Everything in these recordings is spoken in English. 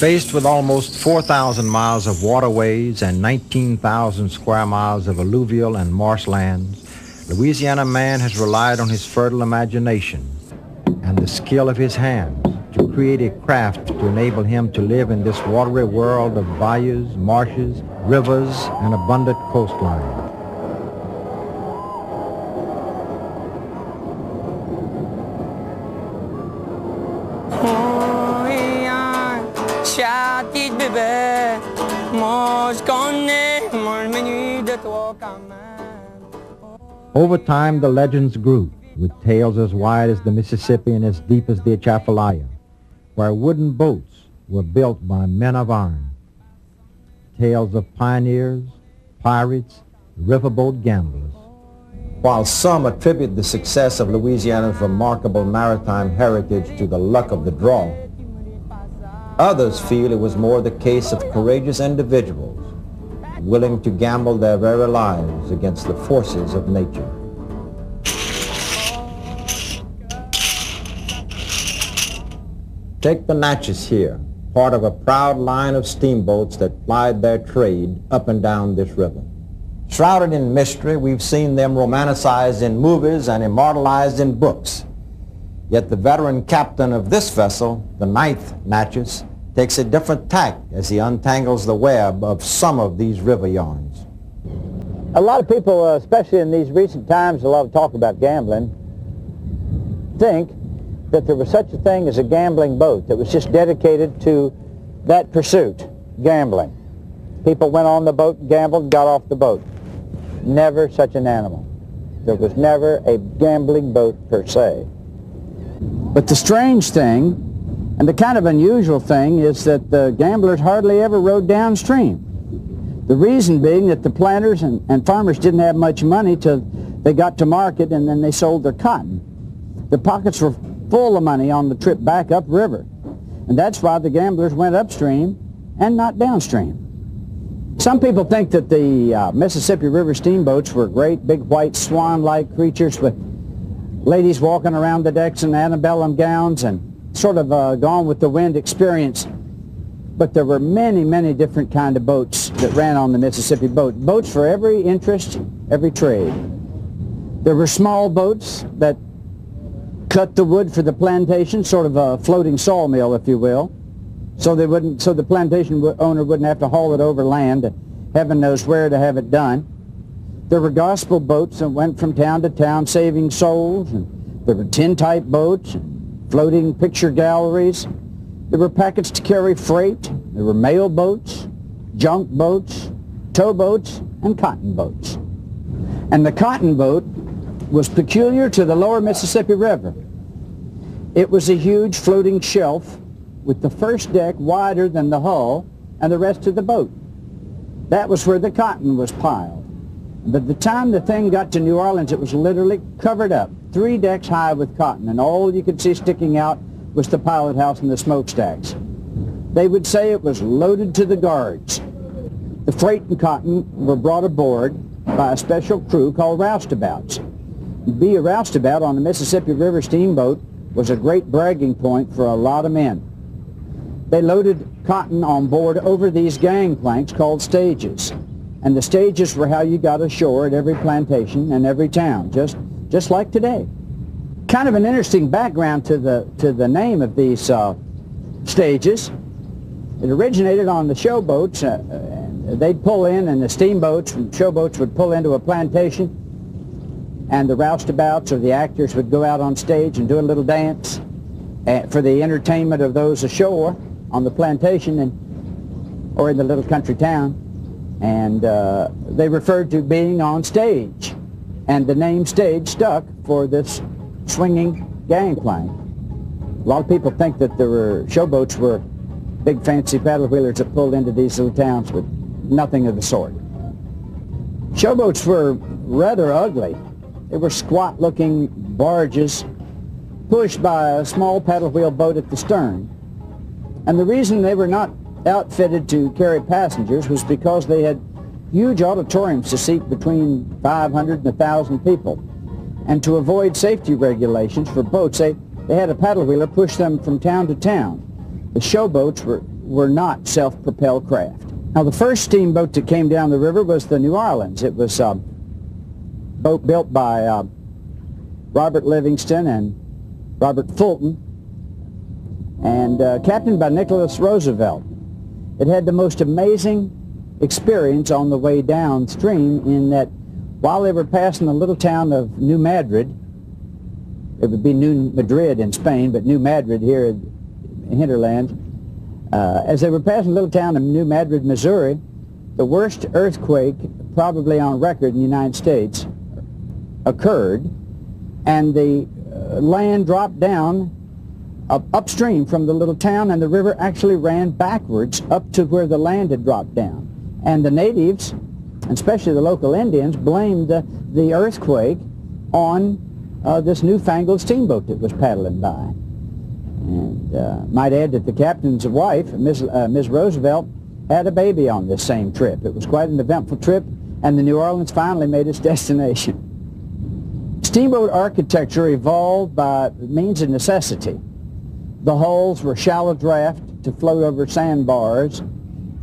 Faced with almost 4,000 miles of waterways and 19,000 square miles of alluvial and marshlands, Louisiana man has relied on his fertile imagination and the skill of his hands to create a craft to enable him to live in this watery world of bayous, marshes, rivers, and abundant coastline. Over time, the legends grew, with tales as wide as the Mississippi and as deep as the Atchafalaya, where wooden boats were built by men of iron. Tales of pioneers, pirates, riverboat gamblers. While some attribute the success of Louisiana's remarkable maritime heritage to the luck of the draw, others feel it was more the case of courageous individuals willing to gamble their very lives against the forces of nature. Take the Natchez here, part of a proud line of steamboats that plied their trade up and down this river. Shrouded in mystery, we've seen them romanticized in movies and immortalized in books. Yet the veteran captain of this vessel, the 9th Natchez, takes a different tack as he untangles the web of some of these river yarns. A lot of people, especially in these recent times, a lot of talk about gambling, think that there was such a thing as a gambling boat that was just dedicated to that pursuit, gambling. People went on the boat, gambled, got off the boat. Never such an animal. There was never a gambling boat per se. But the strange thing, and the kind of unusual thing, is that the gamblers hardly ever rode downstream. The reason being that the planters and farmers didn't have much money till they got to market, and then they sold their cotton. Their pockets were full of money on the trip back upriver, and that's why the gamblers went upstream and not downstream. Some people think that the Mississippi River steamboats were great big white swan-like creatures with ladies walking around the decks in antebellum gowns and sort of gone with the wind experience. But there were many, many different kind of boats that ran on the Mississippi boat. Boats for every interest, every trade. There were small boats that cut the wood for the plantation, sort of a floating sawmill, if you will, so the plantation owner wouldn't have to haul it over land, heaven knows where, to have it done. There were gospel boats that went from town to town saving souls, and there were tin-type boats, and floating picture galleries. There were packets to carry freight. There were mail boats, junk boats, towboats, and cotton boats. And the cotton boat was peculiar to the lower Mississippi River. It was a huge floating shelf with the first deck wider than the hull and the rest of the boat. That was where the cotton was piled. But the time the thing got to New Orleans, it was literally covered up, 3 decks high with cotton, and all you could see sticking out was the pilot house and the smokestacks. They would say it was loaded to the guards. The freight and cotton were brought aboard by a special crew called roustabouts. To be a roustabout on the Mississippi River steamboat was a great bragging point for a lot of men. They loaded cotton on board over these gangplanks called stages. And the stages were how you got ashore at every plantation and every town, just like today. Kind of an interesting background to the name of these stages. It originated on the showboats. They'd pull in, and the steamboats and showboats would pull into a plantation, and the roustabouts or the actors would go out on stage and do a little dance for the entertainment of those ashore on the plantation or in the little country town. And they referred to being on stage, and the name stage stuck for this swinging gangplank. A lot of people think that there were showboats were big fancy paddle wheelers that pulled into these little towns, but nothing of the sort. Showboats were rather ugly. They were squat-looking barges pushed by a small paddle wheel boat at the stern. And the reason they were not outfitted to carry passengers was because they had huge auditoriums to seat between 500 and 1,000 people. And to avoid safety regulations for boats, they had a paddle wheeler push them from town to town. The showboats were were not self-propelled craft. Now, the first steamboat that came down the river was the New Orleans. It was a boat built by Robert Livingston and Robert Fulton, and captained by Nicholas Roosevelt. It had the most amazing experience on the way downstream in that while they were passing the little town of New Madrid, it would be New Madrid in Spain, but New Madrid here in hinterlands, as they were passing the little town of New Madrid, Missouri, the worst earthquake probably on record in the United States occurred, and the land dropped down upstream from the little town, and the river actually ran backwards up to where the land had dropped down. And the natives, and especially the local Indians, blamed the earthquake on this newfangled steamboat that was paddling by. And might add that the captain's wife, Miss Roosevelt, had a baby on this same trip. It was quite an eventful trip, and the New Orleans finally made its destination. Steamboat architecture evolved by means of necessity. The hulls were shallow draft to float over sandbars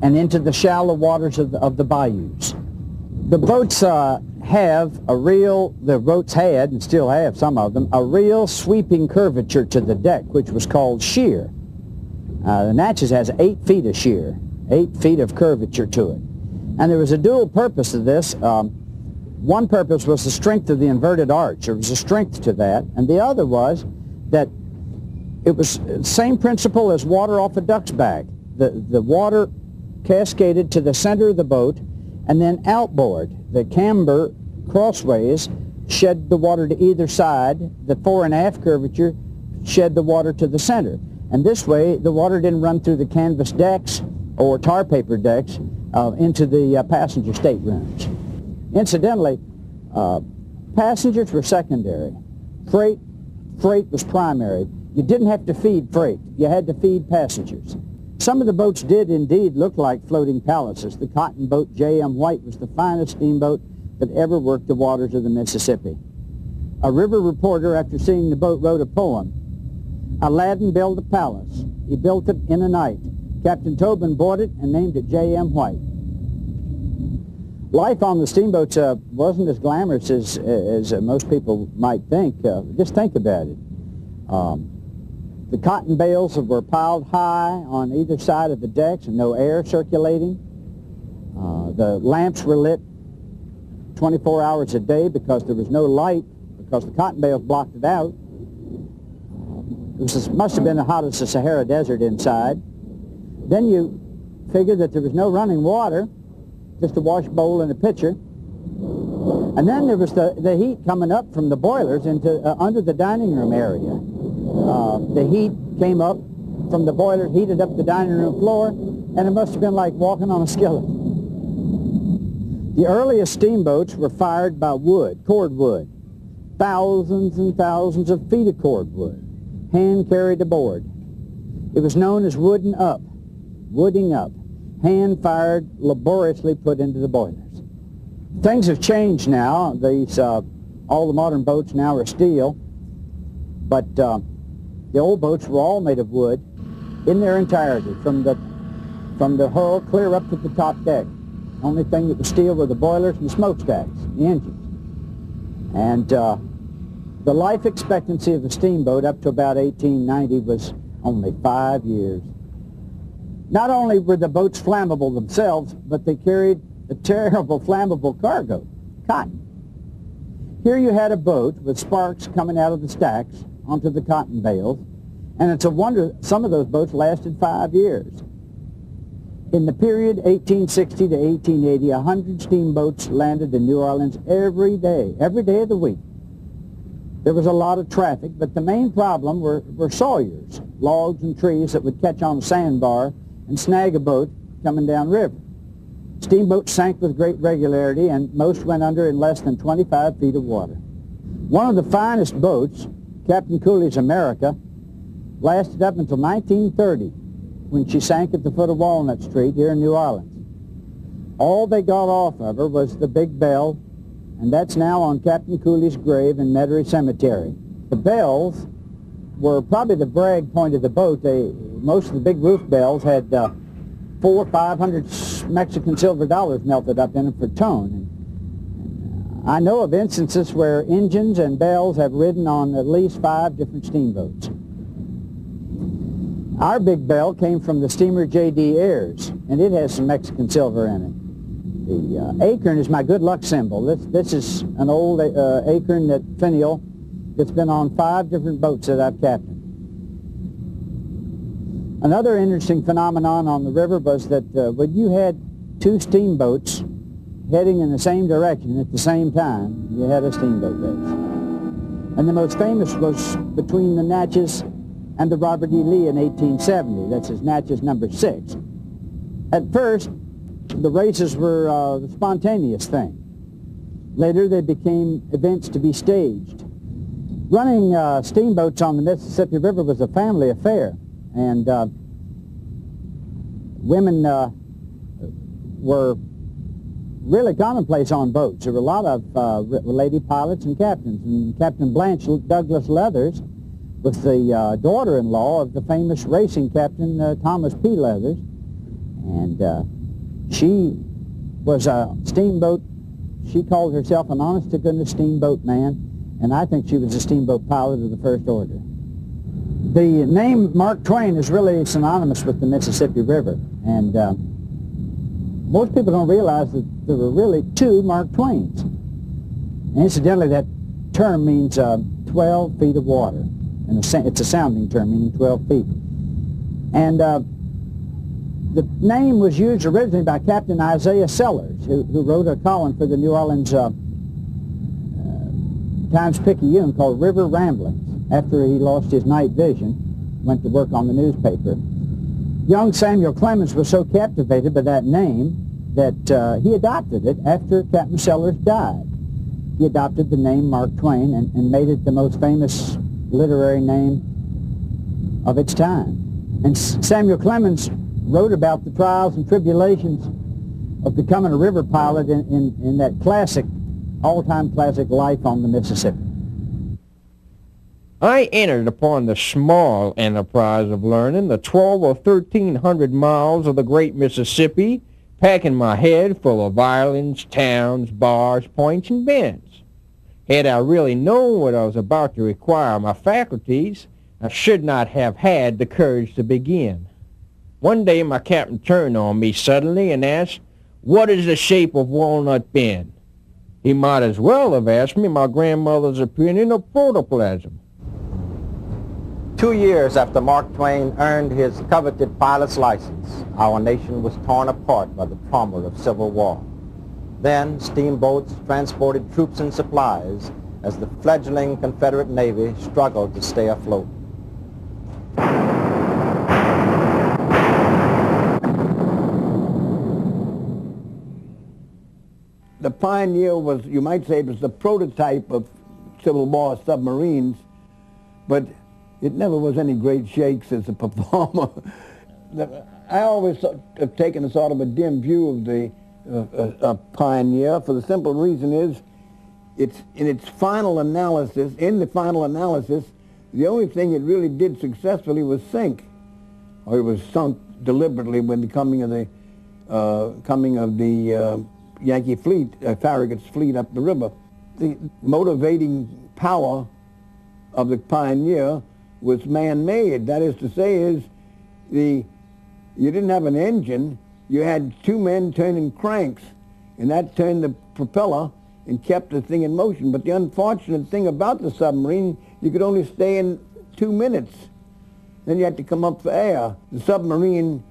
and into the shallow waters of the bayous. The boats the boats had, and still have some of them, a real sweeping curvature to the deck, which was called sheer. The Natchez has 8 feet of sheer, 8 feet of curvature to it. And there was a dual purpose to this. One purpose was the strength of the inverted arch. There was a strength to that. And the other was that it was the same principle as water off a duck's back. The water cascaded to the center of the boat and then outboard. The camber crossways shed the water to either side. The fore and aft curvature shed the water to the center. And this way, the water didn't run through the canvas decks or tar paper decks into the passenger staterooms. Incidentally, passengers were secondary. Freight was primary. You didn't have to feed freight. You had to feed passengers. Some of the boats did indeed look like floating palaces. The cotton boat J.M. White was the finest steamboat that ever worked the waters of the Mississippi. A river reporter, after seeing the boat, wrote a poem. Aladdin built a palace. He built it in a night. Captain Tobin bought it and named it J.M. White. Life on the steamboats wasn't as glamorous as most people might think. Just think about it. The cotton bales were piled high on either side of the decks and no air circulating. The lamps were lit 24 hours a day because there was no light, because the cotton bales blocked it out. Must have been the hottest of Sahara Desert inside. Then you figure that there was no running water, just a wash bowl and a pitcher. And then there was the heat coming up from the boilers into under the dining room area. The heat came up from the boiler, heated up the dining room floor, and it must have been like walking on a skillet. The earliest steamboats were fired by wood, cord wood. Thousands and thousands of feet of cord wood, hand carried aboard. It was known as wooding up, hand fired, laboriously put into the boilers. Things have changed now. All the modern boats now are steel, but the old boats were all made of wood in their entirety, from the hull clear up to the top deck. The only thing that was steel were the boilers and the smokestacks, the engines. And the life expectancy of a steamboat up to about 1890 was only 5 years. Not only were the boats flammable themselves, but they carried a terrible flammable cargo, cotton. Here you had a boat with sparks coming out of the stacks onto the cotton bales, and it's a wonder some of those boats lasted 5 years. In the period 1860 to 1880, 100 steamboats landed in New Orleans every day of the week. There was a lot of traffic, but the main problem were sawyers, logs and trees that would catch on a sandbar and snag a boat coming downriver. Steamboats sank with great regularity, and most went under in less than 25 feet of water. One of the finest boats, Captain Cooley's America, lasted up until 1930, when she sank at the foot of Walnut Street here in New Orleans. All they got off of her was the big bell, and that's now on Captain Cooley's grave in Metairie Cemetery. The bells were probably the brag point of the boat. most of the big roof bells had 400 or 500 Mexican silver dollars melted up in them for tone. And I know of instances where engines and bells have ridden on at least 5 different steamboats. Our big bell came from the steamer J.D. Ayers, and it has some Mexican silver in it. The acorn is my good luck symbol. This is an old acorn that finial that's been on 5 different boats that I've captained. Another interesting phenomenon on the river was that when you had 2 steamboats heading in the same direction at the same time, you had a steamboat race. And the most famous was between the Natchez and the Robert E. Lee in 1870. That's his Natchez number 6. At first, the races were a spontaneous thing. Later, they became events to be staged. Running steamboats on the Mississippi River was a family affair, and women were really commonplace on boats. There were a lot of lady pilots and captains, and Captain Blanche Douglas Leathers was the daughter-in-law of the famous racing captain Thomas P. Leathers, and she was a steamboat. She called herself an honest-to-goodness steamboat man, and I think she was a steamboat pilot of the first order. The name Mark Twain is really synonymous with the Mississippi River, and most people don't realize that there were really 2 Mark Twains. And incidentally, that term means 12 feet of water, and it's a sounding term meaning 12 feet. And the name was used originally by Captain Isaiah Sellers, who wrote a column for the New Orleans Times-Picayune called River Ramblings. After he lost his night vision, went to work on the newspaper. Young Samuel Clemens was so captivated by that name that he adopted it after Captain Sellers died. He adopted the name Mark Twain and made it the most famous literary name of its time. And Samuel Clemens wrote about the trials and tribulations of becoming a river pilot in that classic, all-time classic, Life on the Mississippi. I entered upon the small enterprise of learning the 12 or 1,300 miles of the great Mississippi, packing my head full of islands, towns, bars, points, and bends. Had I really known what I was about to require my faculties, I should not have had the courage to begin. One day my captain turned on me suddenly and asked, "What is the shape of Walnut Bend?" He might as well have asked me my grandmother's opinion of protoplasm. 2 years after Mark Twain earned his coveted pilot's license, our nation was torn apart by the trauma of Civil War. Then steamboats transported troops and supplies as the fledgling Confederate Navy struggled to stay afloat. The Pioneer was, you might say, it was the prototype of Civil War submarines, but it never was any great shakes as a performer. I always have taken a sort of a dim view of the Pioneer, for the simple reason is, in the final analysis, the only thing it really did successfully was sink, or it was sunk deliberately when the coming of the Yankee fleet, Farragut's fleet up the river. The motivating power of the Pioneer was man-made. That is to say, you didn't have an engine, you had 2 men turning cranks, and that turned the propeller and kept the thing in motion. But the unfortunate thing about the submarine, you could only stay in 2 minutes. Then you had to come up for air. The submarine,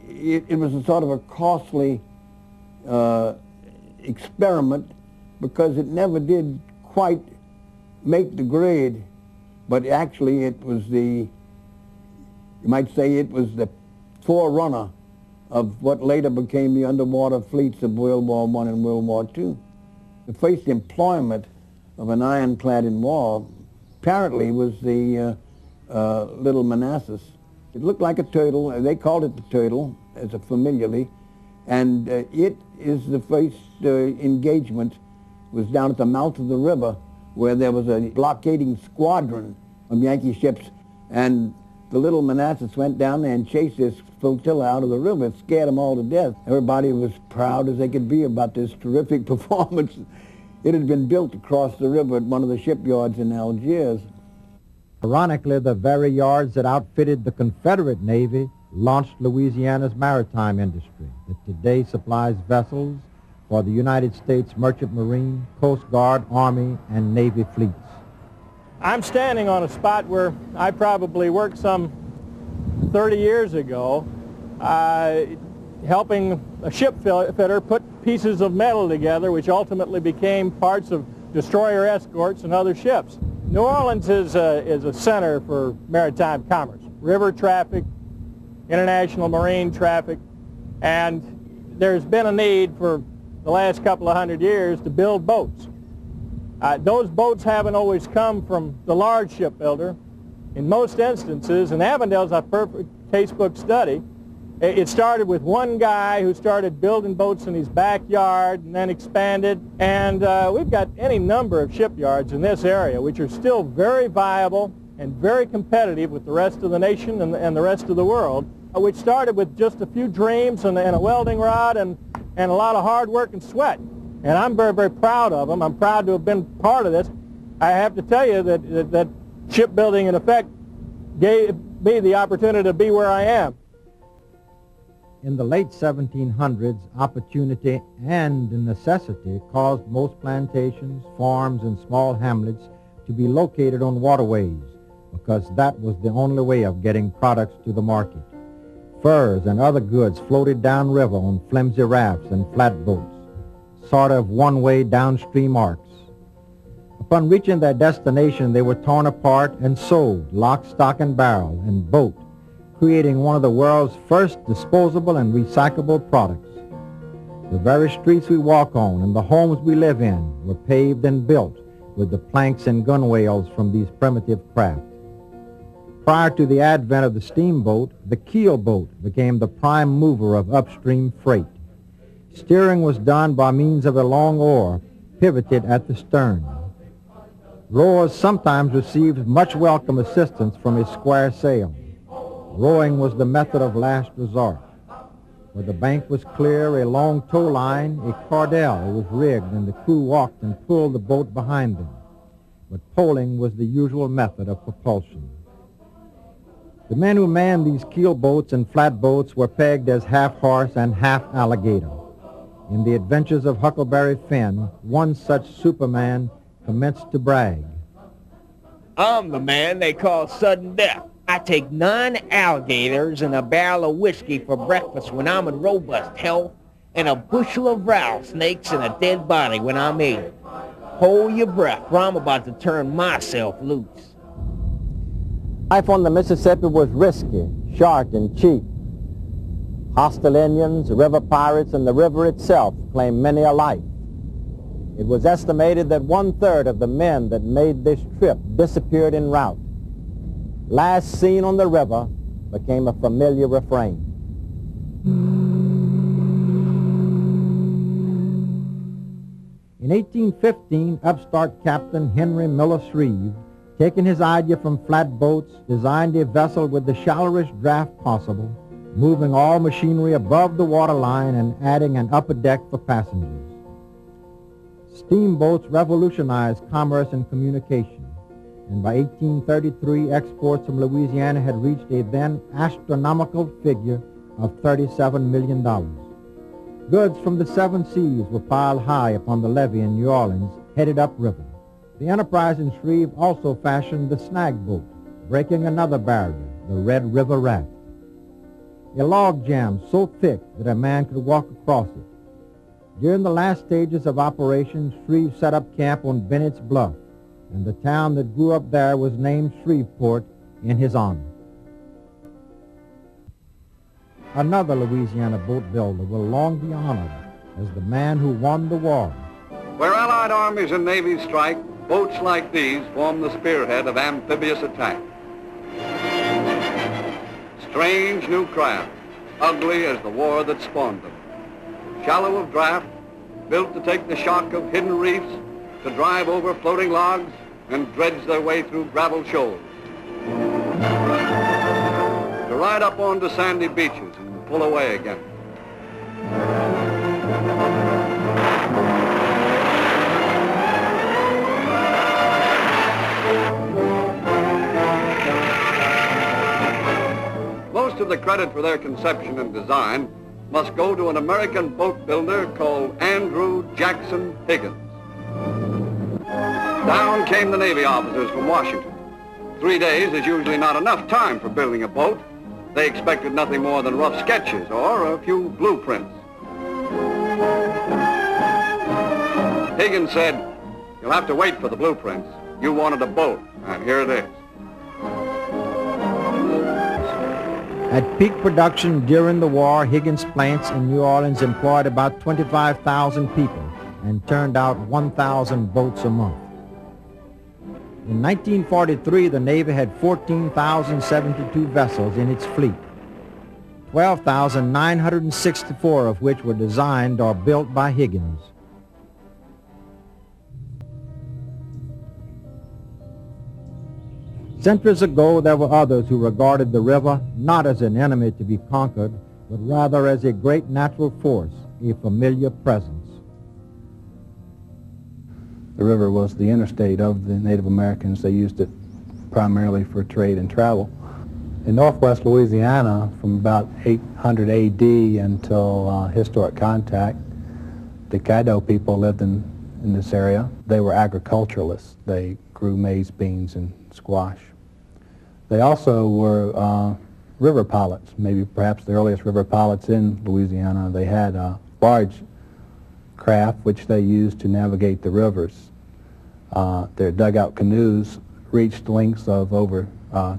it was a sort of a costly experiment because it never did quite make the grade, but actually it was you might say it was the forerunner of what later became the underwater fleets of World War I and World War II. The first employment of an ironclad in war apparently was the Little Manassas. It looked like a turtle, they called it the turtle as a familiarly, and it is the first engagement was down at the mouth of the river where there was a blockading squadron of Yankee ships, and the little Manassas went down there and chased this flotilla out of the river. It scared them all to death. Everybody was proud as they could be about this terrific performance. It had been built across the river at one of the shipyards in Algiers. Ironically, the very yards that outfitted the Confederate Navy launched Louisiana's maritime industry that today supplies vessels for the United States Merchant Marine, Coast Guard, Army, and Navy fleets. I'm standing on a spot where I probably worked some 30 years ago, helping a ship fitter put pieces of metal together, which ultimately became parts of destroyer escorts and other ships. New Orleans is a center for maritime commerce, river traffic, international marine traffic, and there's been a need for the last couple of hundred years to build boats. Those boats haven't always come from the large shipbuilder. In most instances, and Avondale's a perfect casebook study, it started with one guy who started building boats in his backyard and then expanded. And we've got any number of shipyards in this area which are still very viable and very competitive with the rest of the nation and the rest of the world, which started with just a few dreams and a welding rod and a lot of hard work and sweat. And I'm very, very proud of them. I'm proud to have been part of this. I have to tell you that shipbuilding, in effect, gave me the opportunity to be where I am. In the late 1700s, opportunity and necessity caused most plantations, farms, and small hamlets to be located on waterways because that was the only way of getting products to the market. Furs and other goods floated downriver on flimsy rafts and flatboats, sort of one-way downstream arcs. Upon reaching their destination, they were torn apart and sold, lock, stock, and barrel, and boat, creating one of the world's first disposable and recyclable products. The very streets we walk on and the homes we live in were paved and built with the planks and gunwales from these primitive craft. Prior to the advent of the steamboat, the keel boat became the prime mover of upstream freight. Steering was done by means of a long oar pivoted at the stern. Rowers sometimes received much welcome assistance from a square sail. Rowing was the method of last resort. Where the bank was clear, a long tow line, a cordel was rigged, and the crew walked and pulled the boat behind them. But poling was the usual method of propulsion. The men who manned these keel boats and flatboats were pegged as half horse and half alligator. In the adventures of Huckleberry Finn, one such superman commenced to brag. I'm the man they call sudden death. I take 9 alligators and a barrel of whiskey for breakfast when I'm in robust health, and a bushel of rattlesnakes and a dead body when I'm 80. Hold your breath, for I'm about to turn myself loose. Life on the Mississippi was risky, short, and cheap. Hostile Indians, river pirates, and the river itself claimed many a life. It was estimated that 1/3 of the men that made this trip disappeared en route. Last seen on the river became a familiar refrain. In 1815, upstart Captain Henry Miller Shreve, taking his idea from flatboats, designed a vessel with the shallowest draft possible, moving all machinery above the waterline and adding an upper deck for passengers. Steamboats revolutionized commerce and communication, and by 1833, exports from Louisiana had reached a then astronomical figure of $37 million. Goods from the 7 seas were piled high upon the levee in New Orleans, headed upriver. The enterprising Shreve also fashioned the snag boat, breaking another barrier, the Red River raft. A log jam so thick that a man could walk across it. During the last stages of operation, Shreve set up camp on Bennett's Bluff, and the town that grew up there was named Shreveport in his honor. Another Louisiana boat builder will long be honored as the man who won the war. Where Allied armies and navies strike, boats like these form the spearhead of amphibious attack. Strange new craft, ugly as the war that spawned them. Shallow of draft, built to take the shock of hidden reefs, to drive over floating logs and dredge their way through gravel shoals. ride up onto sandy beaches and pull away again. Most of the credit for their conception and design must go to an American boat builder called Andrew Jackson Higgins. Down came the Navy officers from Washington. 3 days is usually not enough time for building a boat. They expected nothing more than rough sketches or a few blueprints. Higgins said, "You'll have to wait for the blueprints. You wanted a boat, and here it is." At peak production during the war, Higgins plants in New Orleans employed about 25,000 people and turned out 1,000 boats a month. In 1943, the Navy had 14,072 vessels in its fleet, 12,964 of which were designed or built by Higgins. Centuries ago, there were others who regarded the river not as an enemy to be conquered, but rather as a great natural force, a familiar presence. The river was the interstate of the Native Americans. They used it primarily for trade and travel. In northwest Louisiana, from about 800 A.D. until historic contact, the Caddo people lived in this area. They were agriculturalists. They grew maize, beans, and squash. They also were river pilots, maybe perhaps the earliest river pilots in Louisiana. They had barge craft which they used to navigate the rivers. Their dugout canoes reached lengths of over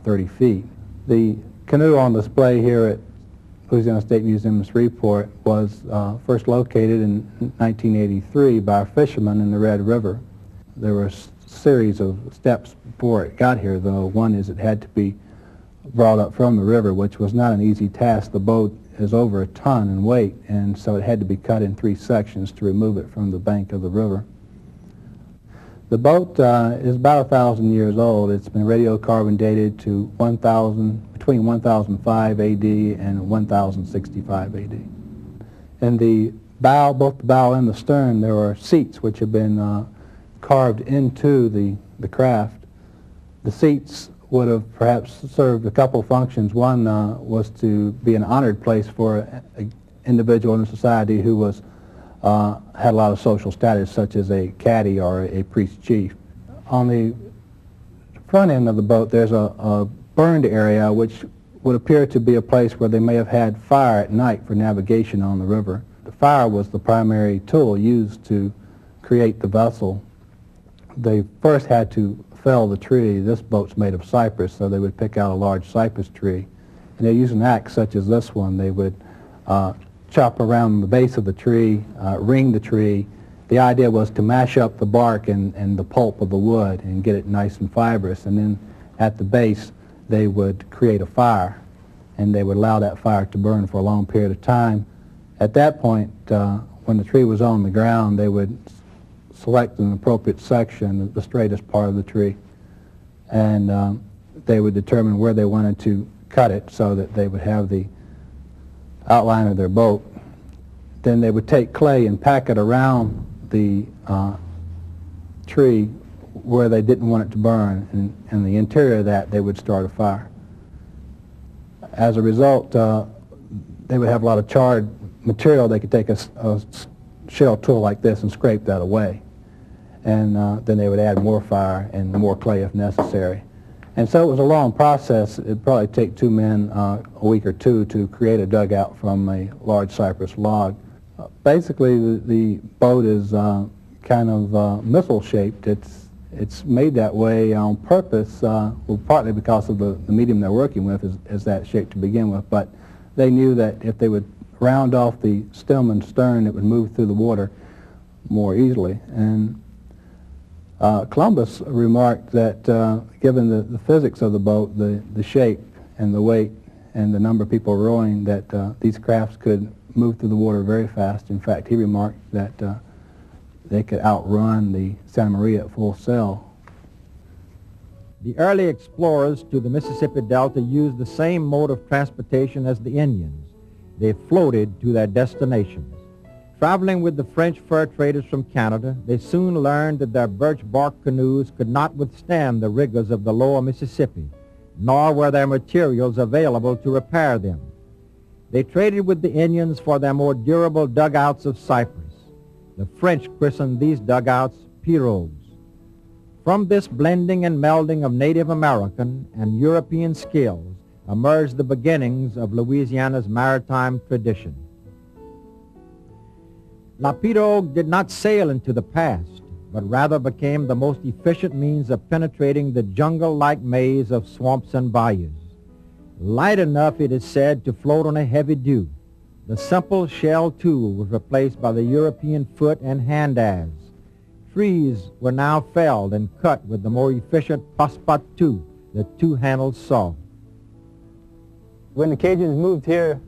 30 feet. The canoe on display here at Louisiana State Museum in Shreveport was first located in 1983 by a fisherman in the Red River. There were a series of steps before it got here, though. One is it had to be brought up from the river, which was not an easy task. The boat is over a ton in weight, and so it had to be cut in 3 sections to remove it from the bank of the river. The boat is about 1,000 years old. It's been radiocarbon dated to between 1005 AD and 1065 AD. In the bow, both the bow and the stern, there are seats which have been carved into the craft. The seats would have perhaps served a couple functions. One was to be an honored place for an individual in society who was had a lot of social status, such as a caddy or a priest chief. On the front end of the boat, there's a burned area which would appear to be a place where they may have had fire at night for navigation on the river. The fire was the primary tool used to create the vessel. They first had to fell the tree. This boat's made of cypress, so they would pick out a large cypress tree. And they use an axe such as this one. They would chop around the base of the tree, ring the tree. The idea was to mash up the bark and the pulp of the wood and get it nice and fibrous. And then at the base, they would create a fire, and they would allow that fire to burn for a long period of time. At that point, when the tree was on the ground, they would select an appropriate section, the straightest part of the tree, and they would determine where they wanted to cut it so that they would have the outline of their boat. Then they would take clay and pack it around the tree where they didn't want it to burn, and in the interior of that they would start a fire. As a result, they would have a lot of charred material. They could take a shell tool like this and scrape that away, and then they would add more fire and more clay if necessary. And so it was a long process. It'd probably take 2 men a week or 2 to create a dugout from a large cypress log. Basically, the boat is kind of missile-shaped. It's made that way on purpose, well, partly because of the medium they're working with is that shape to begin with, but they knew that if they would round off the stem and stern, it would move through the water more easily. And Columbus remarked that given the physics of the boat, the shape and the weight and the number of people rowing, that these crafts could move through the water very fast. In fact, he remarked that they could outrun the Santa Maria at full sail. The early explorers to the Mississippi Delta used the same mode of transportation as the Indians. They floated to their destinations. Traveling with the French fur traders from Canada, they soon learned that their birch bark canoes could not withstand the rigors of the lower Mississippi, nor were there materials available to repair them. They traded with the Indians for their more durable dugouts of cypress. The French christened these dugouts pirogues. From this blending and melding of Native American and European skills emerged the beginnings of Louisiana's maritime tradition. La pirogue did not sail into the past, but rather became the most efficient means of penetrating the jungle-like maze of swamps and bayous. Light enough, it is said, to float on a heavy dew, the simple shell tool was replaced by the European foot and hand adze. Trees were now felled and cut with the more efficient passe-partout, the two-handled saw. When the Cajuns moved here,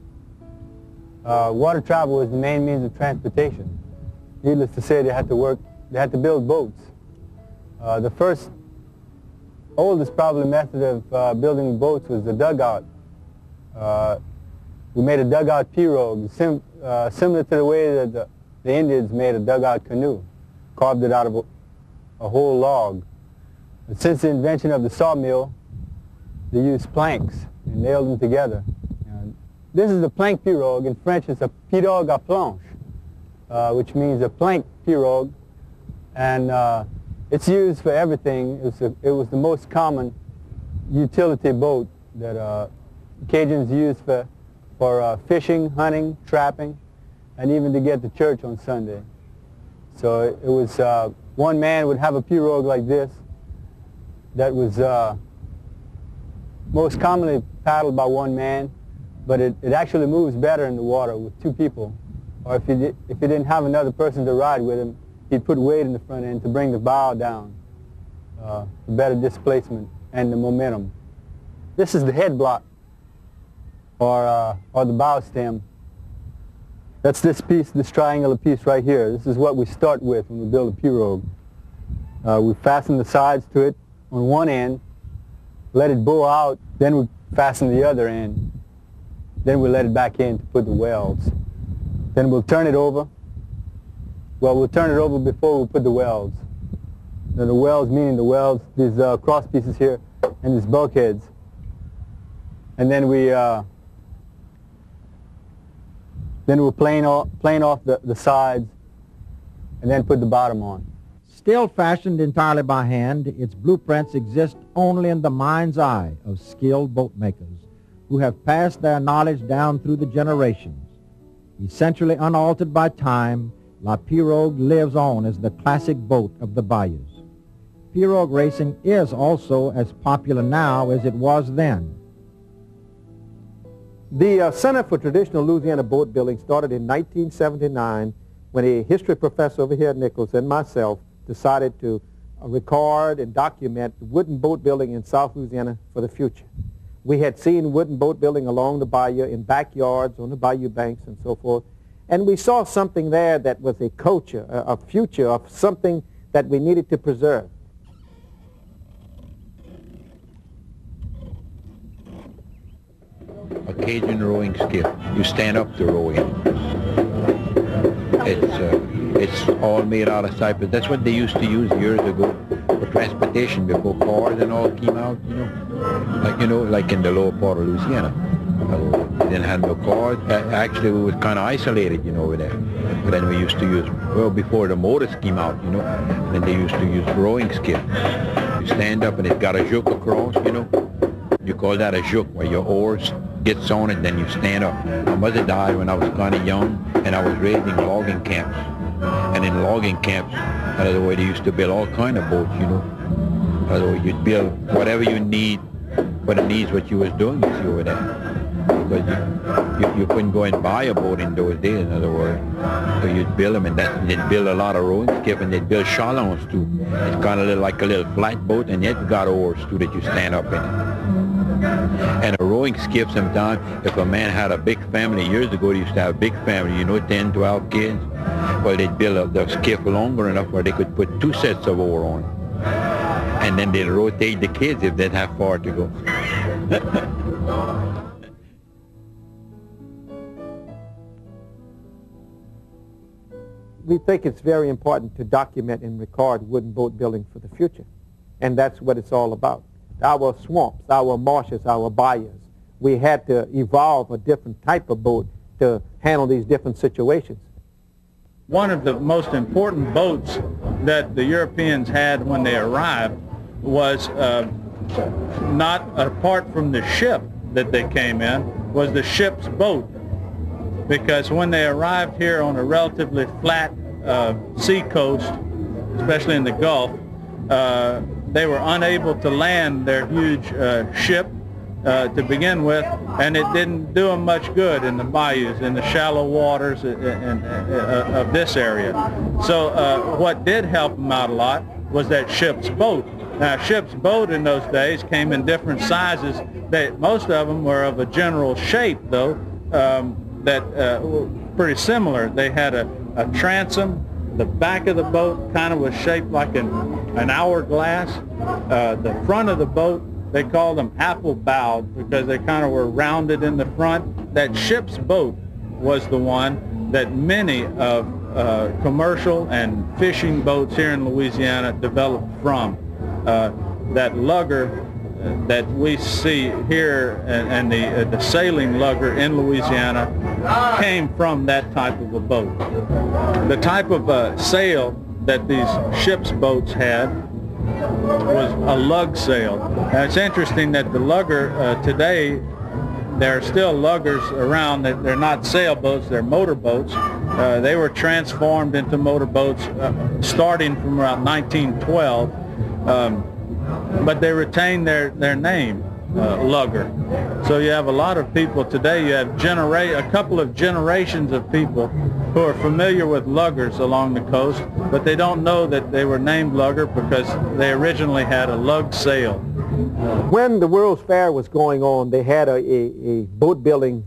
water travel was the main means of transportation. Needless to say, they had to build boats. The first oldest probably method of building boats was the dugout. We made a dugout pirogue, similar to the way that the Indians made a dugout canoe, carved it out of a whole log. But since the invention of the sawmill, they used planks and nailed them together. This is the plank pirogue. In French, it's a pirogue à planche, which means a plank pirogue, and it's used for everything. It was the most common utility boat that Cajuns used for fishing, hunting, trapping, and even to get to church on Sunday. So it was one man would have a pirogue like this that was most commonly paddled by one man, but it actually moves better in the water with two people. Or if he didn't have another person to ride with him, he'd put weight in the front end to bring the bow down, for better displacement and the momentum. This is the head block, or the bow stem. That's this piece, this triangular piece right here. This is what we start with when we build a pirogue. We fasten the sides to it on one end, let it bow out, then we fasten the other end. Then we let it back in to put the welds. Then we'll turn it over. Well, we'll turn it over before we put the welds. Now the welds, meaning the welds, these cross pieces here, and these bulkheads. And then we'll plane off the sides, and then put the bottom on. Still fashioned entirely by hand, its blueprints exist only in the mind's eye of skilled boat makers who have passed their knowledge down through the generations. Essentially unaltered by time, La Pirogue lives on as the classic boat of the bayous. Pirogue racing is also as popular now as it was then. The Center for Traditional Louisiana Boat Building started in 1979 when a history professor over here at Nichols and myself decided to record and document wooden boat building in South Louisiana for the future. We had seen wooden boat building along the bayou, in backyards, on the bayou banks, and so forth. And we saw something there that was a culture, a future of something that we needed to preserve. A Cajun rowing skiff. You stand up to row in. It's all made out of cypress. That's what they used to use years ago for transportation before cars and all came out, like in the lower part of Louisiana. They didn't have no cars. Actually, we was kind of isolated, over there. But then we used to use, before the motors came out, then they used to use rowing skiff. You stand up and it's got a joke across, You call that a joke, where your oars gets on it, then you stand up. My mother died when I was kind of young, and I was raised in logging camps. And in logging camps, another way they used to build all kind of boats, Another way you'd build whatever you need for the needs what you was doing, you see over there. Because you couldn't go and buy a boat in those days, in other words. So you'd build them, and they'd build a lot of rowing skiff, and they'd build chalons too. It's kind of like a little flat boat, and yet got oars too that you stand up in it. And a rowing skiff sometimes, if a man had a big family, years ago they used to have a big family, 10, 12 kids, well, they'd build the skiff longer enough where they could put two sets of oars on. And then they'll rotate the kids if they have far to go. We think it's very important to document and record wooden boat building for the future. And that's what it's all about. Our swamps, our marshes, our bayous, we had to evolve a different type of boat to handle these different situations. One of the most important boats that the Europeans had when they arrived was not apart from the ship that they came in, was the ship's boat. Because when they arrived here on a relatively flat sea coast, especially in the Gulf, they were unable to land their huge ship to begin with, and it didn't do them much good in the bayous, in the shallow waters of this area. So what did help them out a lot was that ship's boat. Now, ship's boat in those days came in different sizes. Most of them were of a general shape, though, that were pretty similar. They had a transom. The back of the boat kind of was shaped like an hourglass. The front of the boat, they called them apple-bowed because they kind of were rounded in the front. That ship's boat was the one that many of commercial and fishing boats here in Louisiana developed from. That lugger that we see here and the sailing lugger in Louisiana came from that type of a boat. The type of sail that these ship's boats had was a lug sail. Now, it's interesting that the lugger today, there are still luggers around. That they're not sailboats, they're motorboats. They were transformed into motorboats starting from around 1912. But they retain their name, lugger. So you have a lot of people today, you have a couple of generations of people who are familiar with luggers along the coast, but they don't know that they were named lugger because they originally had a lug sail. When the World's Fair was going on, they had a boat building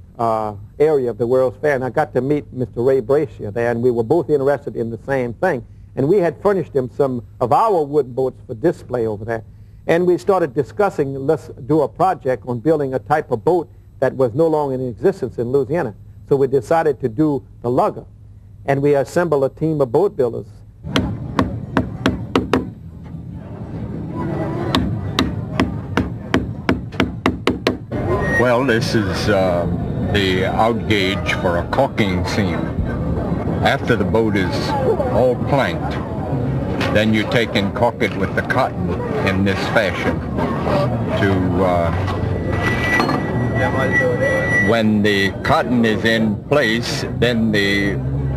area of the World's Fair, and I got to meet Mr. Ray Brashier there, and we were both interested in the same thing. And we had furnished him some of our wooden boats for display over there. And we started discussing, let's do a project on building a type of boat that was no longer in existence in Louisiana. So we decided to do the lugger. And we assembled a team of boat builders. Well, this is the out gauge for a caulking seam. After the boat is all planked, then you take and caulk it with the cotton in this fashion to when the cotton is in place, then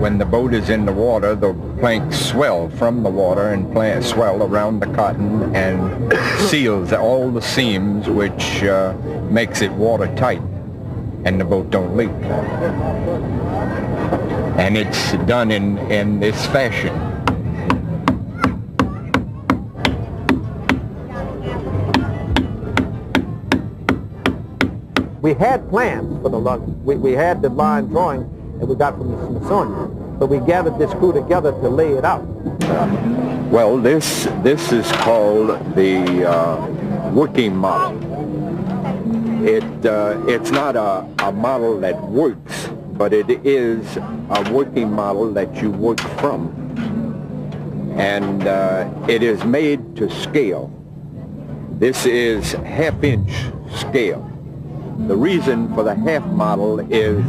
when the boat is in the water, the planks swell from the water and swell around the cotton and seals all the seams, which makes it watertight and the boat don't leak. And it's done in this fashion. We had plans for the lugger. We had the line drawing that we got from the Smithsonian, but we gathered this crew together to lay it out. Well, this is called the working model. It's not a model that works, but it is a working model that you work from. And it is made to scale. This is half-inch scale. The reason for the half model is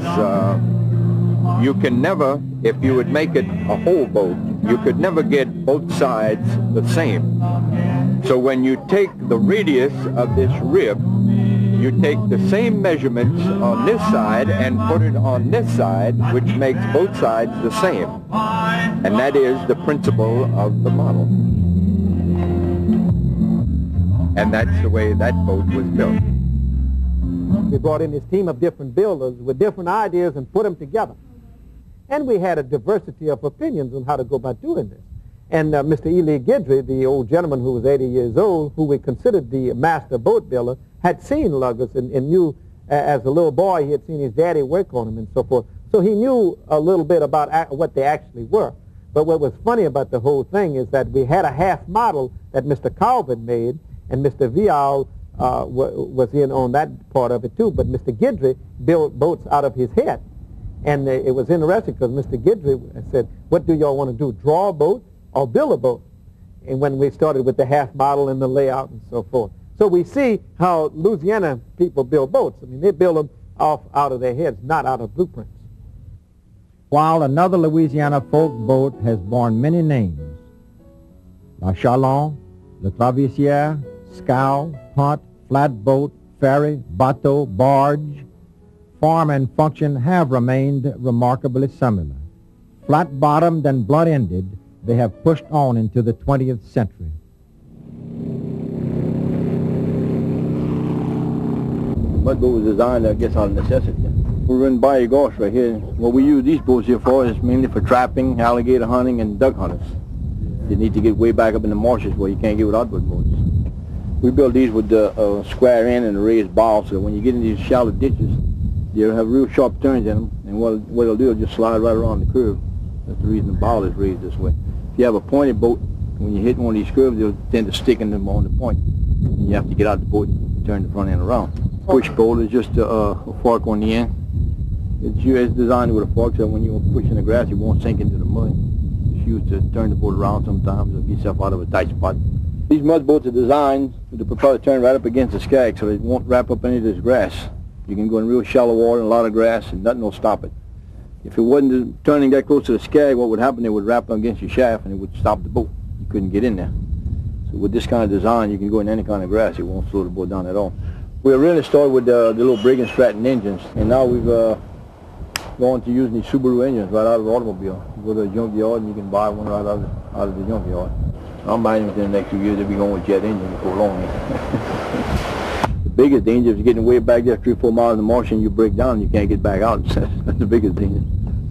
you can never, if you would make it a whole boat, you could never get both sides the same. So when you take the radius of this rib, you take the same measurements on this side and put it on this side, which makes both sides the same. And that is the principle of the model. And that's the way that boat was built. We brought in this team of different builders with different ideas and put them together. And we had a diversity of opinions on how to go about doing this. And Mr. Ely Guidry, the old gentleman who was 80 years old, who we considered the master boat builder, had seen luggers and knew as a little boy he had seen his daddy work on them and so forth. So he knew a little bit about what they actually were. But what was funny about the whole thing is that we had a half model that Mr. Calvin made, and Mr. Vial was in on that part of it too, but Mr. Guidry built boats out of his head. And it was interesting because Mr. Guidry said, what do y'all want to do, draw a boat or build a boat? And when we started with the half model and the layout and so forth. So we see how Louisiana people build boats. I mean, they build them off out of their heads, not out of blueprints. While another Louisiana folk boat has borne many names, La Chalon, La Traversière, scow, punt, flatboat, ferry, bateau, barge, form and function have remained remarkably similar. Flat-bottomed and blunt-ended, they have pushed on into the 20th century. Mud boat was designed, I guess, out of necessity. We're in Bayou Gauche right here. What we use these boats here for is mainly for trapping, alligator hunting, and duck hunters. You need to get way back up in the marshes where you can't get with outboard boats. We build these with the square end and a raised bow, so when you get in these shallow ditches, they'll have real sharp turns in them, and what it'll do is just slide right around the curve. That's the reason the bow is raised this way. If you have a pointed boat, when you hit one of these curves, they'll tend to stick in them on the point. And you have to get out the boat and turn the front end around. Push boat is just a fork on the end. It's designed with a fork so when you push in the grass, it won't sink into the mud. It's used to turn the boat around sometimes or get yourself out of a tight spot. These mud boats are designed with the propeller turned right up against the skag so it won't wrap up any of this grass. You can go in real shallow water and a lot of grass and nothing will stop it. If it wasn't turning that close to the skag, what would happen, it would wrap up against your shaft and it would stop the boat. You couldn't get in there. So with this kind of design, you can go in any kind of grass. It won't slow the boat down at all. We really started with the little Brigg and Stratton engines, and now we've gone to using these Subaru engines right out of the automobile. You go to the junkyard and you can buy one right out of the junkyard. I'm buying them within the next 2 years. They'll be going with jet engines before long. The biggest danger is getting way back there 3 or 4 miles in the marsh and you break down and you can't get back out. That's the biggest danger.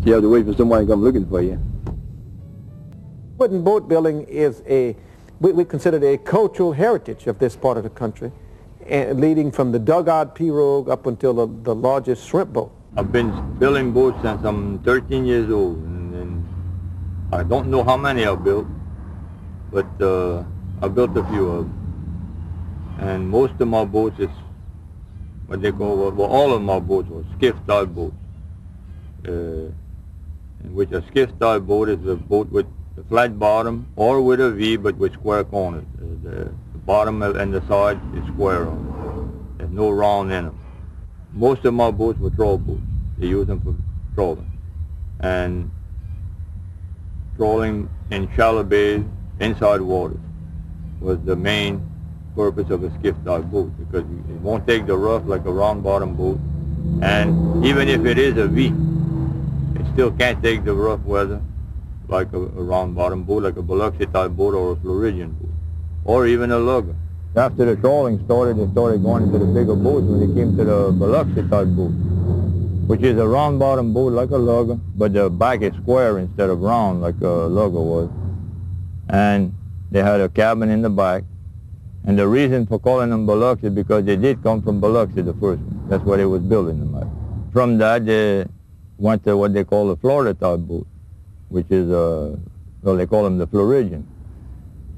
You have to wait for somebody to come looking for you. Wooden boat building is we consider it a cultural heritage of this part of the country, and leading from the dugout pirogue up until the largest shrimp boat. I've been building boats since I'm 13 years old, and I don't know how many I've built, but I built a few of them. And most of my boats is what they call, well, all of my boats were skiff-style boats, in which a skiff-style boat is a boat with a flat bottom or with a V but with square corners. The bottom and the side is square on it. There's no round in them. Most of my boats were trawl boats. They use them for trawling. And trawling in shallow bays, inside waters, was the main purpose of a skiff-style boat, because it won't take the rough like a round-bottom boat. And even if it is a V, it still can't take the rough weather like a round-bottom boat, like a Biloxi-type boat or a Floridian boat, or even a lugger. After the trawling started, they started going into the bigger boats when they came to the Biloxi-type boat, which is a round-bottom boat like a lugger, but the back is square instead of round like a lugger was. And they had a cabin in the back. And the reason for calling them Biloxi is because they did come from Biloxi, the first one. That's where they was building them at. From that, they went to what they call the Florida-type boat, which is, well, they call them the Floridian.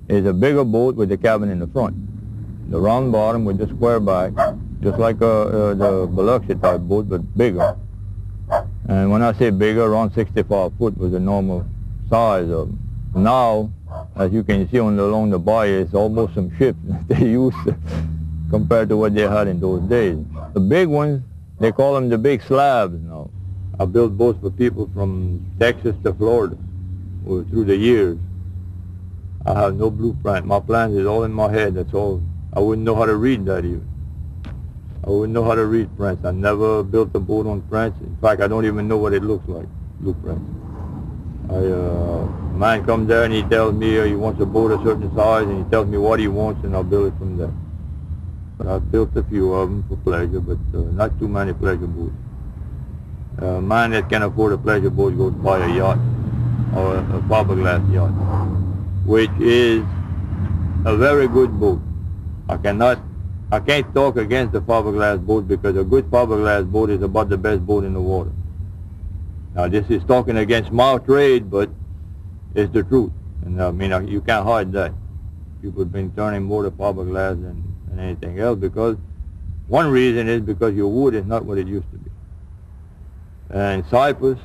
It's a bigger boat with the cabin in the front. The round bottom with the square back, just like the Biloxi-type boat, but bigger. And when I say bigger, around 65 foot was the normal size of them. Now, as you can see along the bayou, it's almost some ships that they use compared to what they had in those days. The big ones, they call them the big slabs now. I built boats for people from Texas to Florida through the years. I have no blueprint. My plans is all in my head, that's all. I wouldn't know how to read that even. I wouldn't know how to read prints. I never built a boat on prints. In fact, I don't even know what it looks like, blueprints. A man comes there and he tells me he wants a boat a certain size, and he tells me what he wants, and I'll build it from there. But I've built a few of them for pleasure, but not too many pleasure boats. A man that can afford a pleasure boat goes buy a yacht, or a fiberglass yacht, which is a very good boat. I can't talk against the fiberglass boat, because a good fiberglass boat is about the best boat in the water. Now this is talking against my trade, but It's the truth. And I mean, you can't hide that. People have been turning more to fiberglass than anything else because one reason is because your wood is not what it used to be. And cypress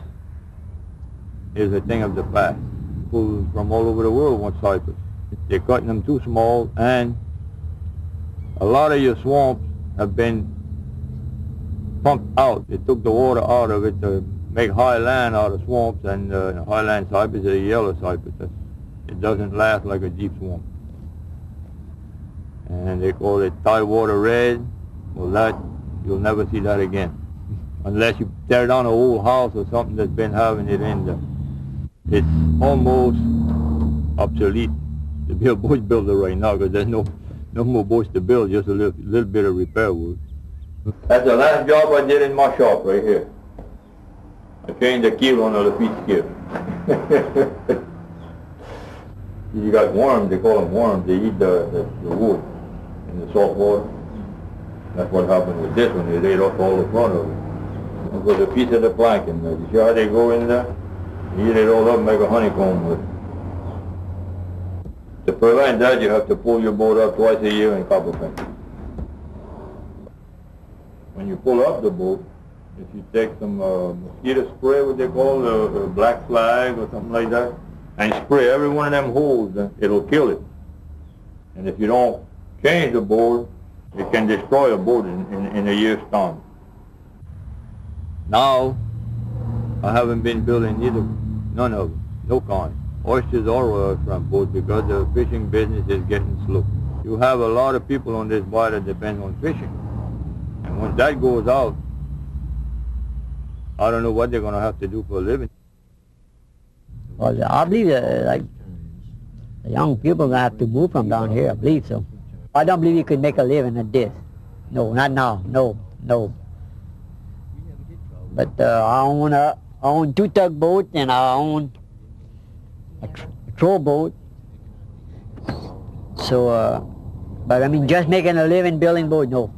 is a thing of the past. People from all over the world want cypress. They're cutting them too small, and a lot of your swamps have been pumped out. They took the water out of it to make high land out of swamps, and highland cypress is a yellow cypress. It doesn't last like a deep swamp. And they call it tidewater red. Well, that, you'll never see that again. Unless you tear down an old house or something that's been having it in there. It's almost obsolete to be a bush builder right now because there's no more bush to build, just a little bit of repair work. That's the last job I did in my shop right here. I changed the keel on a Lafitte skip. You got worms, they call them worms, they eat the wood in the salt water. That's what happened with this one, they ate off all the front of it. It was a piece of the planking. You see how they go in there? You eat it all up and make a honeycomb with it. To prevent that, you have to pull your boat up twice a year in copper paint. When you pull up the boat, if you take some mosquito spray, what they call the black flag or something like that, and spray every one of them holes, it'll kill it. And if you don't change the board, it can destroy a boat in a year's time. Now, I haven't been building none of them, no kind. Oysters or shrimp boats because the fishing business is getting slow. You have a lot of people on this bay that depend on fishing. And when that goes out, I don't know what they're going to have to do for a living. Well, I believe like the young people are going to have to move from down here. I believe so. I don't believe you could make a living at this. No, not now. No. But I own 2 tugboats and I own a troll boat. So, but I mean, just making a living building boat, no.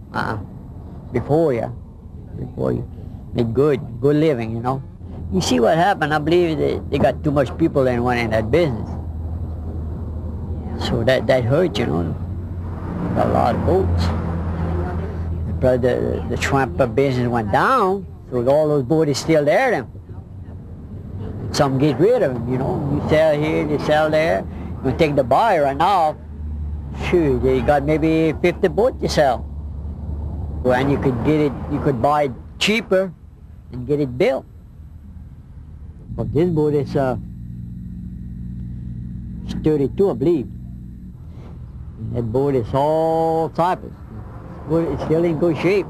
Before you make good living, you know. You see what happened? I believe they got too much people in that business. So that hurt, you know. Got a lot of boats. But the shrimp business went down, so all those boats is still there then. Some get rid of them, you know. You sell here, they sell there. You take the buyer right now, sure, they got maybe 50 boats to sell. And you could buy it cheaper and get it built. But this boat is 32, I believe. And that boat is all cypress. It's still in good shape.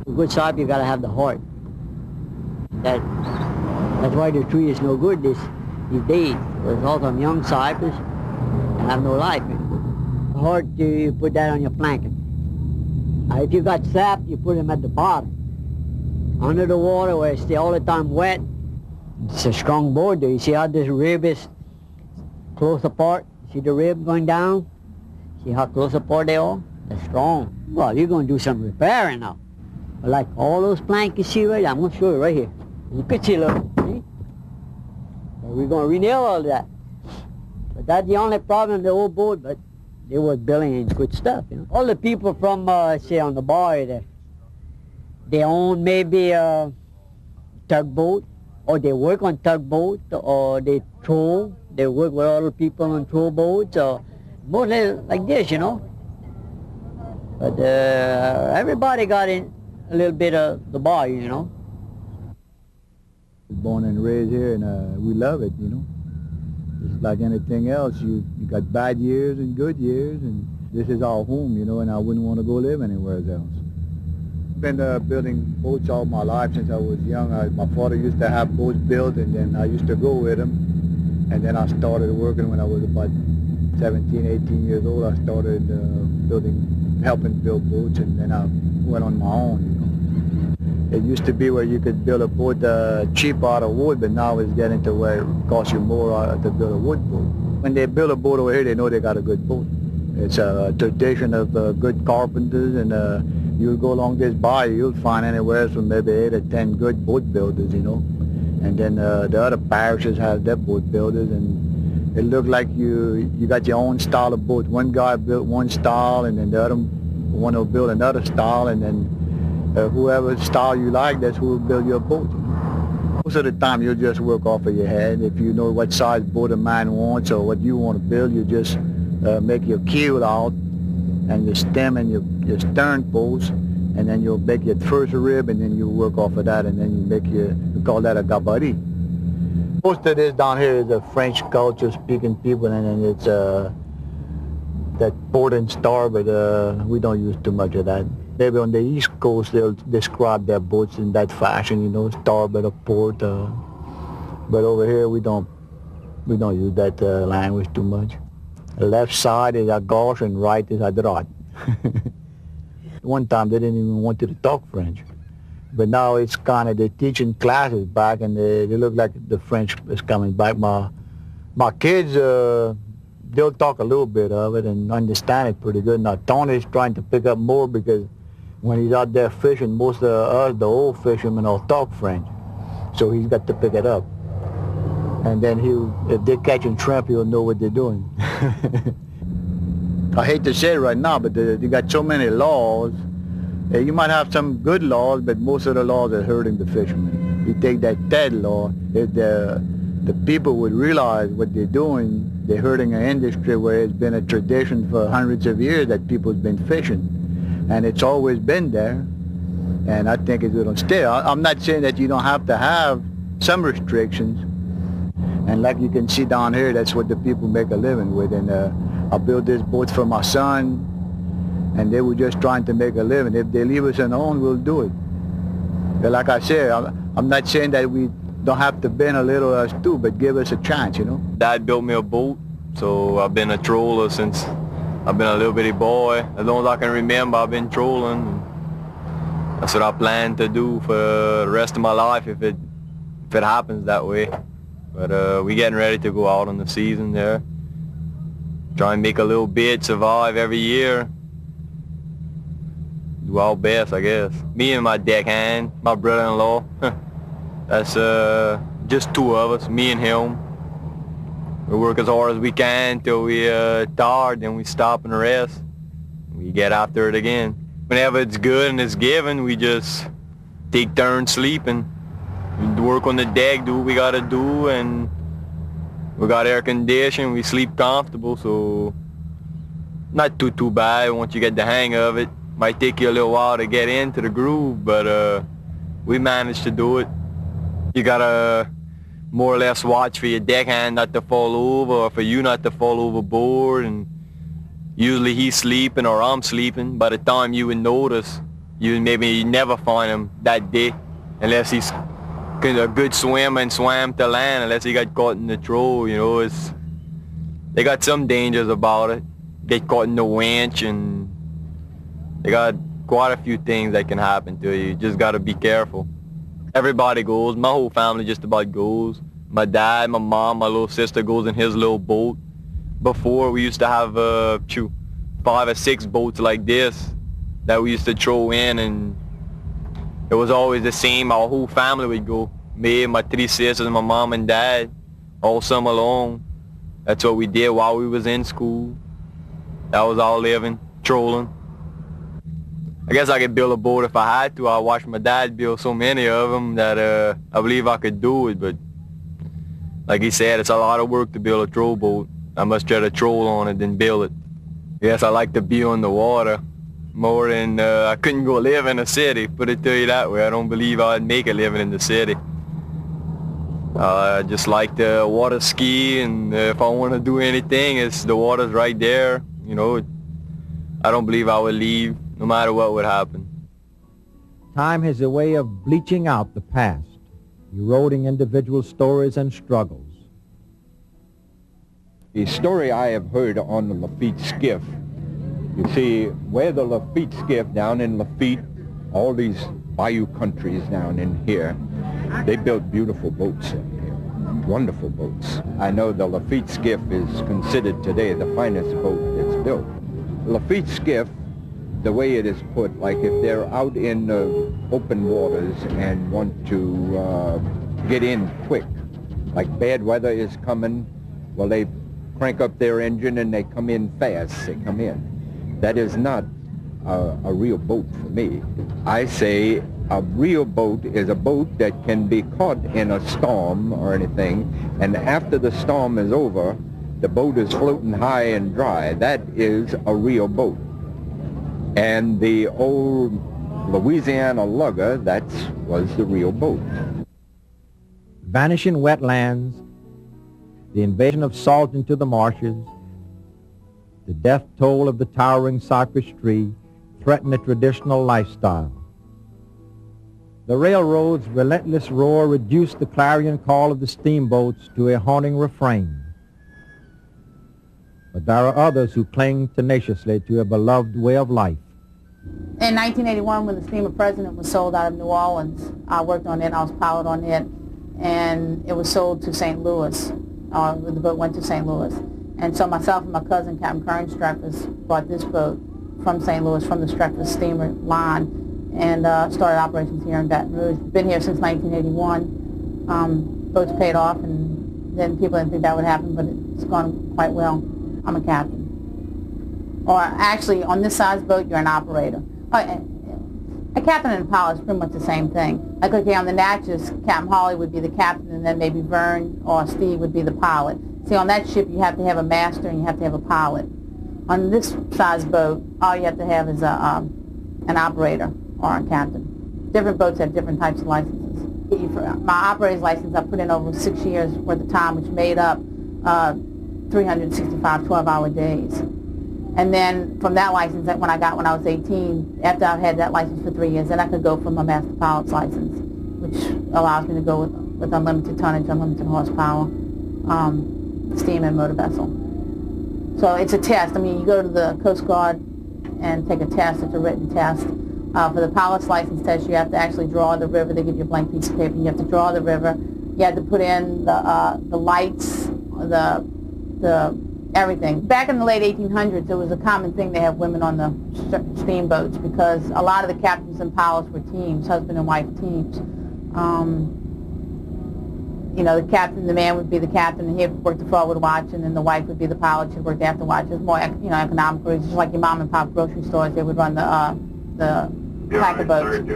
For good cypress, you gotta have the heart. That's why the tree is no good these days. There's all some young cypress and have no life. The heart, you put that on your planking. Now, if you got sap, you put them at the bottom. Under the water where it's all the time wet. It's a strong board there. You see how this rib is close apart? See the rib going down? See how close apart they are? They're strong. Well, you're going to do some repairing now. But like all those planks you see right there, I'm going to show you right here. You could see, look. See? We're going to re-nail all that. But that's the only problem in the old boat, but they were building in good stuff, you know. All the people from, say, on the bar there, they own maybe a tugboat, or they work on tugboat, or they work with other people on troll boats, or mostly like this, you know. But everybody got in a little bit of the bar, you know. Born and raised here, and we love it, you know. Just like anything else, you got bad years and good years, and this is our home, you know, and I wouldn't want to go live anywhere else. Been building boats all my life since I was young. My father used to have boats built, and then I used to go with him. And then I started working when I was about 17, 18 years old. I started helping build boats, and then I went on my own, you know. It used to be where you could build a boat cheap out of wood, but now it's getting to where it costs you more to build a wood boat. When they build a boat over here, they know they got a good boat. It's a tradition of good carpenters, and you'll go along this bayou, you'll find anywhere from maybe 8 or 10 good boat builders, you know. And then the other parishes have their boat builders, and it looked like you got your own style of boat. One guy built one style, and then the other one will build another style, and then whoever style you like, that's who will build your boat. Most of the time, you'll just work off of your head. If you know what size boat a man wants or what you want to build, you just make your keel out and your stem and your stern post, and then you'll make your first rib, and then you work off of that, and then you make we call that a gabarit. Most of this down here is a French culture speaking people, and then it's that port and starboard, we don't use too much of that. Maybe on the East Coast they'll describe their boats in that fashion, you know, starboard or port. But over here we don't use that language too much. The left side is a gauche and right is a droite. One time they didn't even want to talk French, but now it's kind of they're teaching classes back, and they look like the French is coming back. My kids, they'll talk a little bit of it and understand it pretty good. Now Tony's trying to pick up more because when he's out there fishing, most of us, the old fishermen, will talk French. So he's got to pick it up. And then if they're catching shrimp, he'll know what they're doing. I hate to say it right now, but they got so many laws. You might have some good laws, but most of the laws are hurting the fishermen. You take that TED law, if the people would realize what they're doing, they're hurting an industry where it's been a tradition for hundreds of years that people's been fishing. And it's always been there, and I think it's going to stay. I'm not saying that you don't have to have some restrictions, and like you can see down here, that's what the people make a living with. And I built this boat for my son, and they were just trying to make a living. If they leave us alone, we'll do it. But like I said, I'm not saying that we don't have to bend a little us too, but give us a chance, you know. Dad built me a boat, so I've been a troller since I've been a little bitty boy. As long as I can remember, I've been trolling. That's what I plan to do for the rest of my life if it happens that way. But we getting ready to go out on the season there. Try and make a little bit, survive every year. Do our best, I guess. Me and my deckhand, my brother-in-law. That's just two of us, me and him. We work as hard as we can till we tired, then we stop and rest. We get after it again. Whenever it's good and it's given, we just take turns sleeping. We work on the deck, do what we gotta do, and we got air conditioning, we sleep comfortable, so not too bad once you get the hang of it. Might take you a little while to get into the groove, but we managed to do it. You gotta more or less watch for your deckhand not to fall over, or for you not to fall overboard, and usually he's sleeping or I'm sleeping. By the time you would notice, you never find him that day, unless he's a good swimmer and swam to land, unless he got caught in the troll, you know. They got some dangers about it. Get caught in the winch, and they got quite a few things that can happen to you. You just gotta be careful. Everybody goes. My whole family just about goes. My dad, my mom, my little sister goes in his little boat. Before, we used to have 5 or 6 boats like this that we used to throw in, and it was always the same. Our whole family would go. Me, my 3 sisters, my mom and dad, all summer long. That's what we did while we was in school. That was our living, trolling. I guess I could build a boat if I had to. I watched my dad build so many of them that I believe I could do it, but like he said, it's a lot of work to build a troll boat. I must try to troll on it than build it. Yes, I like to be on the water more than I couldn't go live in a city, put it to you that way. I don't believe I'd make a living in the city. I just like to water ski, and if I want to do anything, the water's right there. You know, I don't believe I would leave, no matter what would happen. Time has a way of bleaching out the past, eroding individual stories and struggles. The story I have heard on the Lafitte skiff, you see, where the Lafitte skiff, down in Lafitte, all these bayou countries down in here, they built beautiful boats in here, wonderful boats. I know the Lafitte skiff is considered today the finest boat that's built. Lafitte skiff, the way it is put, like if they're out in open waters and want to get in quick. Like bad weather is coming, well, they crank up their engine and they come in fast. They come in. That is not a real boat for me. I say a real boat is a boat that can be caught in a storm or anything, and after the storm is over, the boat is floating high and dry. That is a real boat. And the old Louisiana lugger, that was the real boat. Vanishing wetlands, the invasion of salt into the marshes, the death toll of the towering cypress tree threaten the traditional lifestyle. The railroad's relentless roar reduced the clarion call of the steamboats to a haunting refrain. But there are others who cling tenaciously to a beloved way of life. In 1981, when the steamer President was sold out of New Orleans, I worked on it, I was pilot on it, and it was sold to St. Louis. The boat went to St. Louis. And so myself and my cousin, Captain Kern Streckfus, bought this boat from St. Louis, from the Streckfus steamer line, and started operations here in Baton Rouge. Been here since 1981. Boat's paid off, and then people didn't think that would happen, but it's gone quite well. I'm a captain. Or actually, on this size boat, you're an operator. A captain and a pilot is pretty much the same thing. Like, okay, on the Natchez, Captain Hawley would be the captain, and then maybe Vern or Steve would be the pilot. See, on that ship, you have to have a master and you have to have a pilot. On this size boat, all you have to have is an operator or a captain. Different boats have different types of licenses. For my operator's license, I put in over 6 years worth of time, which made up 365 12-hour days. And then from that license, when I was 18, after I've had that license for 3 years, then I could go for my master pilot's license, which allows me to go with unlimited tonnage, unlimited horsepower, steam and motor vessel. So it's a test. I mean, you go to the Coast Guard and take a test. It's a written test. For the pilot's license test, you have to actually draw the river. They give you a blank piece of paper. You have to draw the river. You have to put in the lights, the everything. Back in the late 1800s, it was a common thing to have women on the steamboats because a lot of the captains and pilots were teams, husband and wife teams. You know, the man would be the captain, and he'd work the forward watch, and then the wife would be the pilot. She'd work the after watch. It was more, economical. It's just like your mom and pop grocery stores. They would run the packer boats.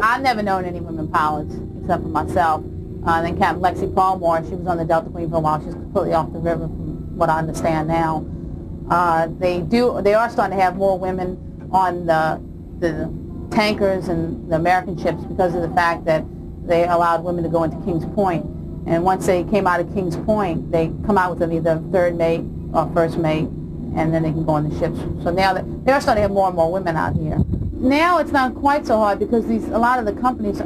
I've never known any women pilots except for myself. Then Captain Lexi Paulmore, she was on the Delta Queen for a while. She's completely off the river from what I understand now. They are starting to have more women on the tankers and the American ships because of the fact that they allowed women to go into Kings Point. And once they came out of Kings Point, they come out with either third mate or first mate, and then they can go on the ships. So now they are starting to have more and more women out here. Now it's not quite so hard because a lot of the companies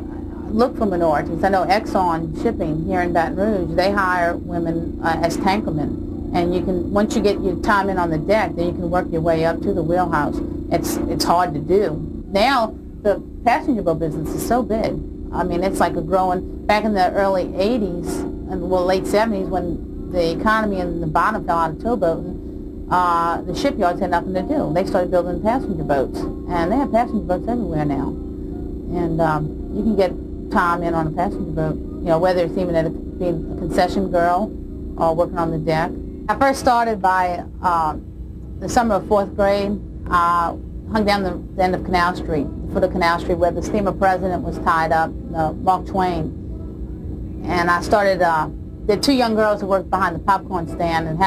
look for minorities. I know Exxon Shipping here in Baton Rouge, they hire women as tankermen. And you can, once you get your time in on the deck, then you can work your way up to the wheelhouse. It's hard to do. Now the passenger boat business is so big. I mean, it's like a growing. Back in the early 80s, and late 70s, when the economy and the bottom fell out of towboating, the shipyards had nothing to do. They started building passenger boats, and they have passenger boats everywhere now. And you can get time in on a passenger boat, whether it's even being a concession girl or working on the deck. I first started by the summer of 4th grade. Hung down the end of Canal Street, the foot of Canal Street, where the steamer President was tied up, Mark Twain. And I started, there were 2 young girls who worked behind the popcorn stand, and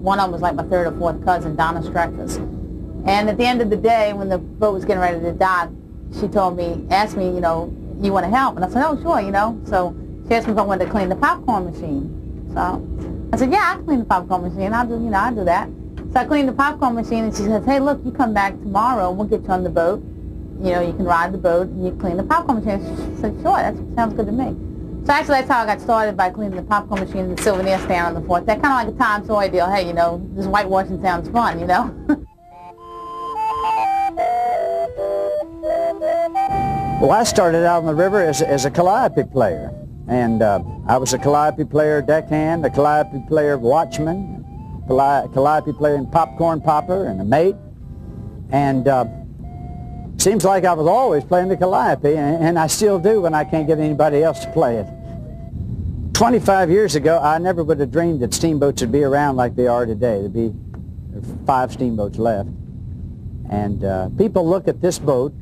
one of them was like my 3rd or 4th cousin, Donna Streckfus. And at the end of the day, when the boat was getting ready to dock, she asked me, you want to help? And I said, oh, sure, So she asked me if I wanted to clean the popcorn machine. So I said, yeah, I'll clean the popcorn machine. I'll do that. So I cleaned the popcorn machine, and she says, hey, look, you come back tomorrow, and we'll get you on the boat. You can ride the boat, and you clean the popcorn machine. She said, sure, that sounds good to me. So actually, that's how I got started, by cleaning the popcorn machine and the souvenir stand on the 4th. That kind of like a Tom Sawyer deal. Hey, this whitewashing sounds fun, Well, I started out on the river as a calliope player. And I was a calliope player deckhand, a calliope player watchman, calliope player and popcorn popper, and a mate. And seems like I was always playing the calliope, and I still do when I can't get anybody else to play it. 25 years ago, I never would have dreamed that steamboats would be around like they are today. There'd be 5 steamboats left. And people look at this boat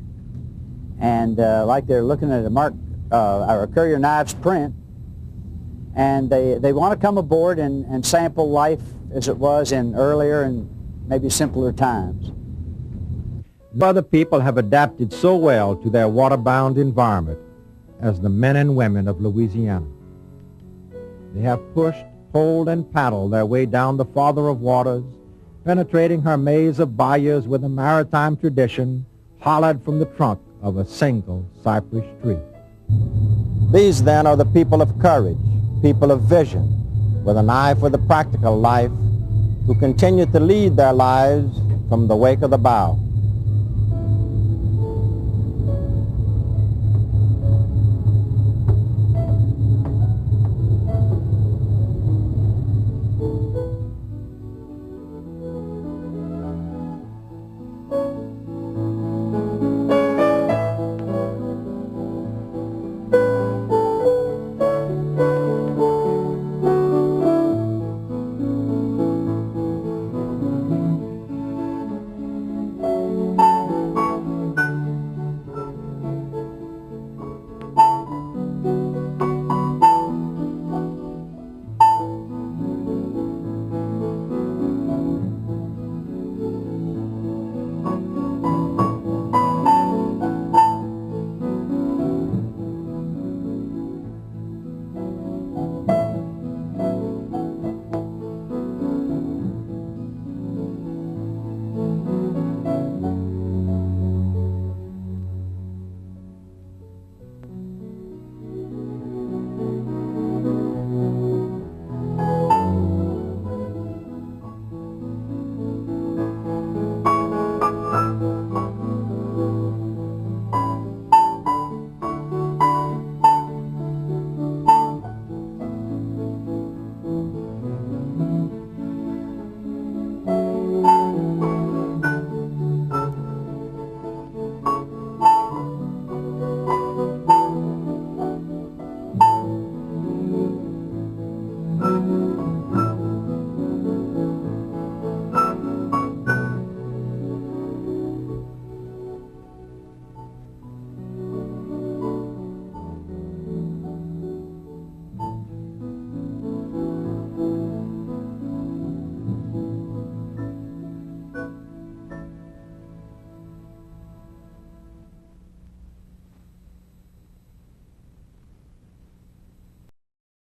and like they're looking at a Currier Knives print, and they want to come aboard and sample life as it was in earlier and maybe simpler times. Other people have adapted so well to their water-bound environment as the men and women of Louisiana. They have pushed, pulled, and paddled their way down the father of waters, penetrating her maze of bayous with a maritime tradition hollowed from the trunk of a single cypress tree. These, then, are the people of courage, people of vision, with an eye for the practical life, who continue to lead their lives from the wake of the bow.